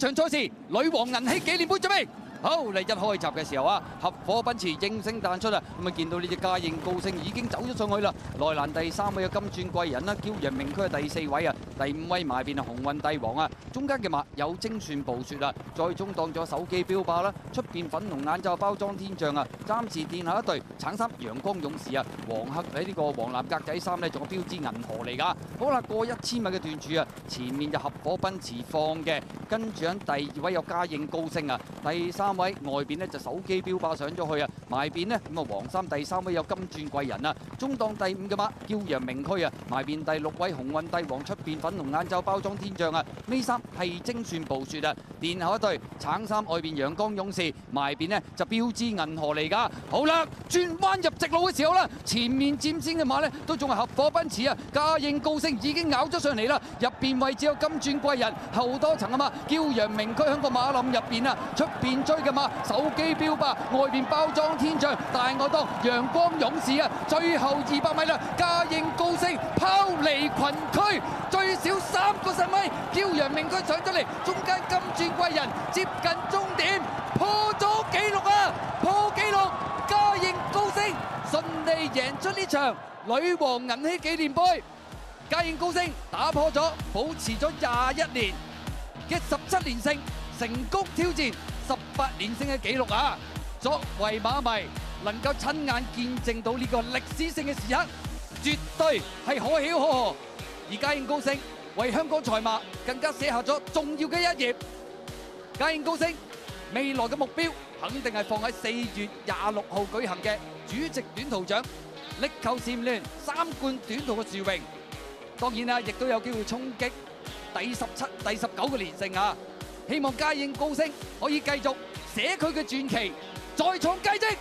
場賽事，女王銀禧紀念杯準備。好嚟一開閘嘅時候啊，合夥奔馳應聲彈出啦，咁啊見到呢隻嘉應高升已經走咗上去啦。內欄第3位嘅金鑽貴人啦，驕陽明區係第4位啊，第5位埋邊啊鴻運帝王啊，中間嘅馬有精算暴雪啊，再中檔咗手機標霸啦，出邊粉紅眼罩包裝天象啊，暫時墊下一隊橙衫陽光勇士啊，黃黑喺呢個黃藍格仔衫呢，仲有標誌銀河嚟㗎。好啦，過1000米嘅段柱啊，前面就合夥奔馳放嘅，跟住喺第2位有嘉應高升啊，第3位外邊呢就手機標霸上咗去啊，埋邊呢咁啊黃衫第3位有金鑽貴人啊，中檔第5嘅馬驕陽明區啊，埋邊第6位鴻運帝王，出邊粉紅眼罩包裝天象啊，尾3係精算暴雪啊，殿後一隊橙衫外邊陽光勇士，埋邊呢就標誌銀河嚟㗎。好啦，轉彎入直路嘅時候啦，前面佔先嘅馬呢都仲係合夥奔馳啊，嘉應高升已經咬咗上嚟啦，入邊位置有金鑽貴人，後多層啊嘛，驕陽明區喺個馬林入邊啊，出邊追嘅馬手機標霸，外邊包裝天象，大外檔陽光勇士啊，最後200米啦，嘉應高升拋離群區，最少3個10米，驕陽明區上咗嚟，中間金鑽貴人接近終點，破咗紀錄啊！破紀錄，嘉應高升順利贏出呢場女王銀禧紀念杯。嘉應高升打破咗保持咗21年嘅17連勝，成功挑戰18連勝嘅紀錄啊！作為馬迷，能夠親眼見證到呢個歷史性嘅時刻，絕對係可喜可賀。而嘉應高升為香港賽馬更加寫下咗重要嘅一頁。嘉應高升未來嘅目標肯定係放喺4月26號舉行嘅主席短途獎，力求蟬聯3冠短途嘅殊榮。當然啦，亦都有機會衝擊第17、第19個連勝啊！希望嘉應高升可以繼續寫佢嘅傳奇，再創佳績。